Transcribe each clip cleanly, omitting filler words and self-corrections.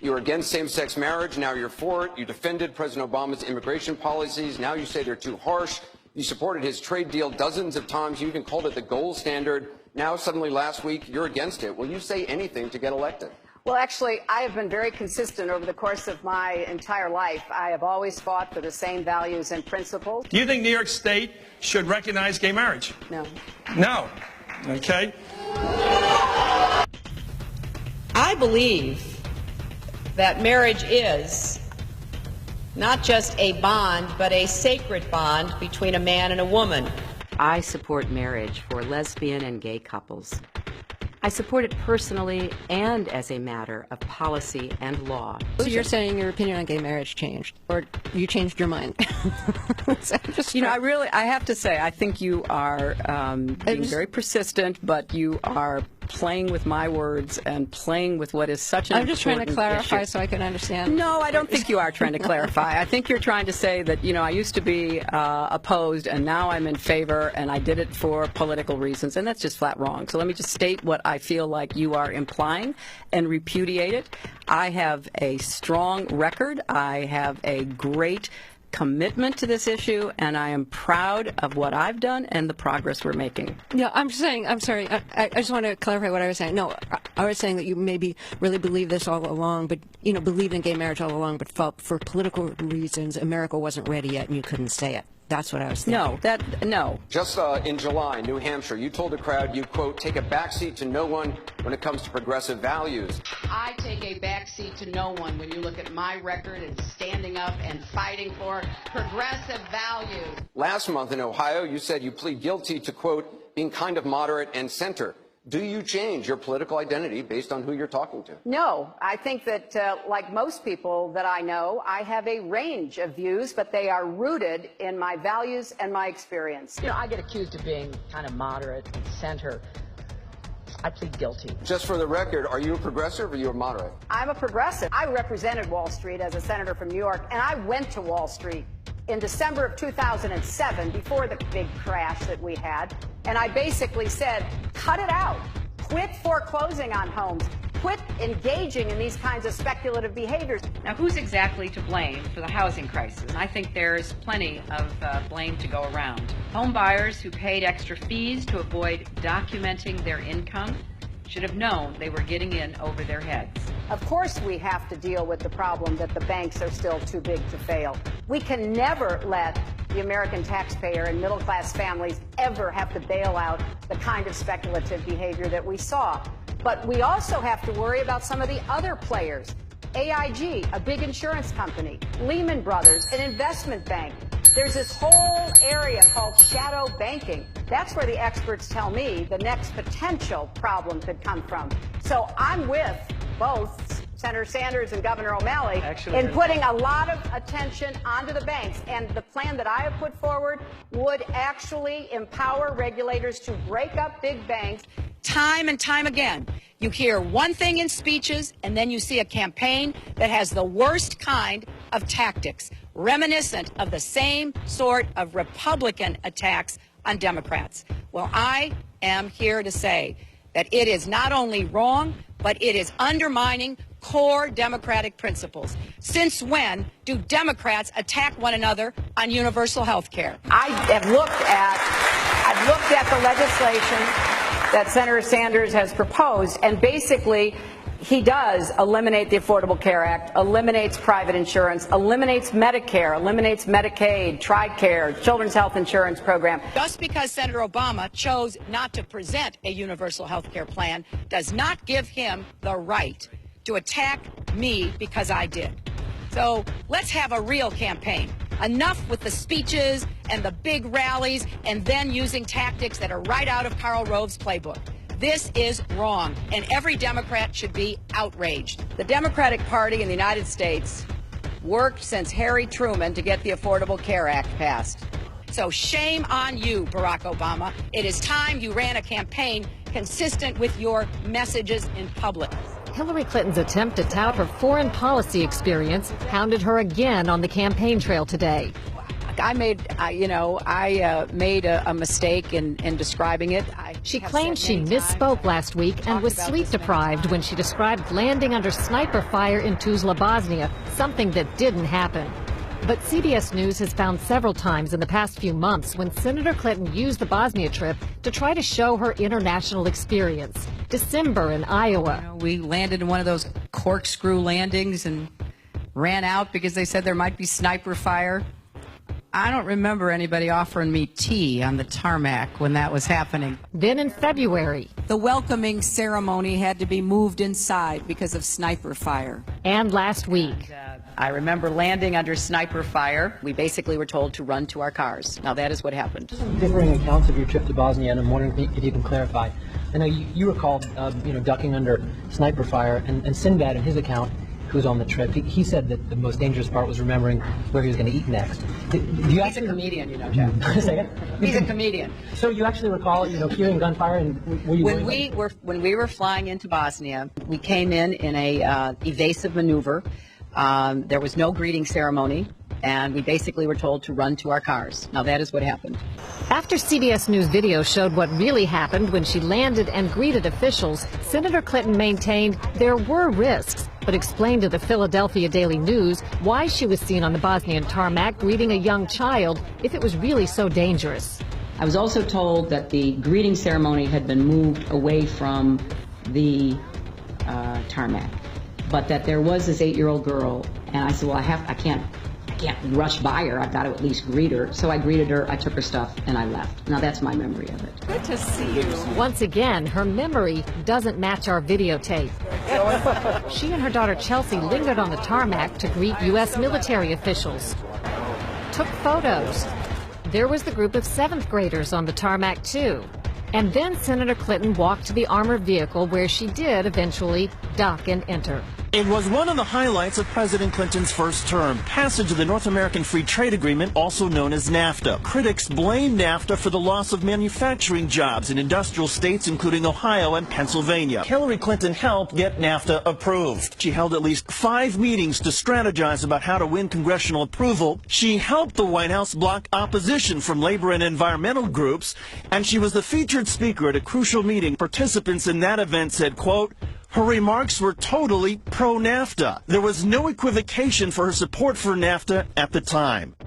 You were against same-sex marriage. Now you're for it. You defended President Obama's immigration policies. Now you say they're too harsh. You supported his trade deal dozens of times. You even called it the gold standard. Now, suddenly last week, you're against it. Will you say anything to get elected? Well, actually, I have been very consistent over the course of my entire life. I have always fought for the same values and principles. Do you think New York State should recognize gay marriage? No. No. Okay. I believe that marriage is not just a bond, but a sacred bond between a man and a woman. I support marriage for lesbian and gay couples. I support it personally and as a matter of policy and law. So you're saying your opinion on gay marriage changed, or you changed your mind? I have to say, I think you are being very persistent, but you are playing with my words and playing with what is such an I'm just trying to clarify issue. So I can understand. No, I don't think you are trying to clarify. I think you're trying to say that, I used to be opposed and now I'm in favor and I did it for political reasons, and that's just flat wrong. So let me just state what I feel like you are implying and repudiate it. I have a strong record. I have a great commitment to this issue, and I am proud of what I've done and the progress we're making. Yeah, I'm sorry, I just want to clarify what I was saying. No, I was saying that you maybe really believed this all along, but, believed in gay marriage all along, but felt for political reasons America wasn't ready yet and you couldn't say it. That's what I was thinking. No. Just in July, New Hampshire, you told the crowd you, quote, take a backseat to no one when it comes to progressive values. I take a backseat to no one when you look at my record and standing up and fighting for progressive values. Last month in Ohio, you said you plead guilty to, quote, being kind of moderate and center. Do you change your political identity based on who you're talking to? No, I think that, like most people that I know, I have a range of views, but they are rooted in my values and my experience. I get accused of being kind of moderate and center. I plead guilty. Just for the record, are you a progressive or are you a moderate? I'm a progressive. I represented Wall Street as a senator from New York, and I went to Wall Street in December of 2007, before the big crash that we had, and I basically said, cut it out. Quit foreclosing on homes. Quit engaging in these kinds of speculative behaviors. Now, who's exactly to blame for the housing crisis? I think there's plenty of blame to go around. Home buyers who paid extra fees to avoid documenting their income should have known they were getting in over their heads. Of course we have to deal with the problem that the banks are still too big to fail. We can never let the American taxpayer and middle-class families ever have to bail out the kind of speculative behavior that we saw. But we also have to worry about some of the other players. AIG, a big insurance company, Lehman Brothers, an investment bank. There's this whole area called shadow banking. That's where the experts tell me the next potential problem could come from. So I'm with both Senator Sanders and Governor O'Malley in putting a lot of attention onto the banks. And the plan that I have put forward would actually empower regulators to break up big banks. Time and time again, you hear one thing in speeches, and then you see a campaign that has the worst kind of tactics, reminiscent of the same sort of Republican attacks on Democrats. Well, I am here to say that it is not only wrong, but it is undermining core democratic principles. Since when do Democrats attack one another on universal health care? I've looked at the legislation that Senator Sanders has proposed, and basically he does eliminate the Affordable Care Act, eliminates private insurance, eliminates Medicare, eliminates Medicaid, TRICARE, Children's Health Insurance Program. Just because Senator Obama chose not to present a universal health care plan does not give him the right to attack me because I did. So let's have a real campaign. Enough with the speeches and the big rallies and then using tactics that are right out of Karl Rove's playbook. This is wrong, and every Democrat should be outraged. The Democratic Party in the United States worked since Harry Truman to get the Affordable Care Act passed. So shame on you, Barack Obama. It is time you ran a campaign consistent with your messages in public. Hillary Clinton's attempt to tout her foreign policy experience hounded her again on the campaign trail today. I made a mistake in describing it. She claimed she misspoke last week and was sleep deprived when she described landing under sniper fire in Tuzla, Bosnia, something that didn't happen. But CBS News has found several times in the past few months when Senator Clinton used the Bosnia trip to try to show her international experience. December in Iowa. We landed in one of those corkscrew landings and ran out because they said there might be sniper fire. I don't remember anybody offering me tea on the tarmac when that was happening. Then in February. The welcoming ceremony had to be moved inside because of sniper fire. And last week. I remember landing under sniper fire. We basically were told to run to our cars. Now that is what happened. Differing accounts of your trip to Bosnia, and I'm wondering if you can clarify. I know you recalled, ducking under sniper fire, and Sinbad in his account, who was on the trip, he said that the most dangerous part was remembering where he was going to eat next. He's a comedian, Jack. He's a comedian. So you actually recall, hearing gunfire, and were you when we were flying into Bosnia, we came in a evasive maneuver. There was no greeting ceremony, and we basically were told to run to our cars. Now that is what happened. After CBS News video showed what really happened when she landed and greeted officials, Senator Clinton maintained there were risks, but explained to the Philadelphia Daily News why she was seen on the Bosnian tarmac greeting a young child if it was really so dangerous. I was also told that the greeting ceremony had been moved away from the tarmac, but that there was this 8-year-old girl, and I said, well, I can't rush by her. I've got to at least greet her. So I greeted her, I took her stuff, and I left. Now that's my memory of it. Good to see you. Once again, her memory doesn't match our videotape. She and her daughter Chelsea lingered on the tarmac to greet U.S. military officials. Took photos. There was the group of 7th graders on the tarmac, too. And then Senator Clinton walked to the armored vehicle where she did eventually dock and enter. It was one of the highlights of President Clinton's first term, passage of the North American Free Trade Agreement, also known as NAFTA. Critics blame NAFTA for the loss of manufacturing jobs in industrial states, including Ohio and Pennsylvania. Hillary Clinton helped get NAFTA approved. She held at least 5 meetings to strategize about how to win congressional approval. She helped the White House block opposition from labor and environmental groups, and she was the featured speaker at a crucial meeting. Participants in that event said, quote, her remarks were totally pro-NAFTA. There was no equivocation for her support for NAFTA at the time.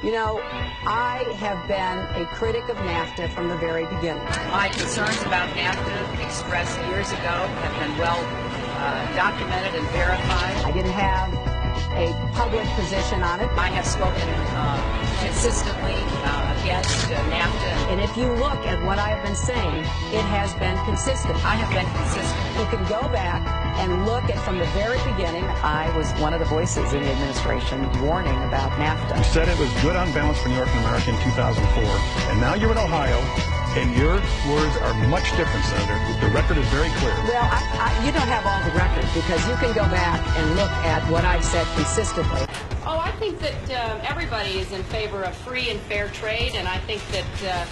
I have been a critic of NAFTA from the very beginning. My concerns about NAFTA expressed years ago have been well documented and verified. I didn't have a public position on it. I have spoken consistently against NAFTA. And if you look at what I've been saying, it has been consistent. I have been consistent. You can go back and look at from the very beginning. I was one of the voices in the administration warning about NAFTA. You said it was good on balance for New York and America in 2004, and now you're in Ohio, and your words are much different, Senator. The record is very clear. Well, you don't have all the record, because you can go back and look at what I've said consistently. Oh, I think that everybody is in favor of free and fair trade, and I think that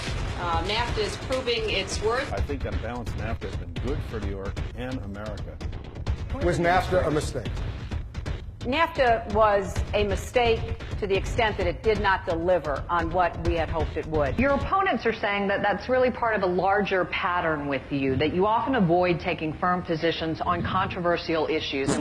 NAFTA is proving its worth. I think on balance, NAFTA has been good for New York and America. Was NAFTA a mistake? NAFTA was a mistake to the extent that it did not deliver on what we had hoped it would. Your opponents are saying that that's really part of a larger pattern with you, that you often avoid taking firm positions on controversial issues.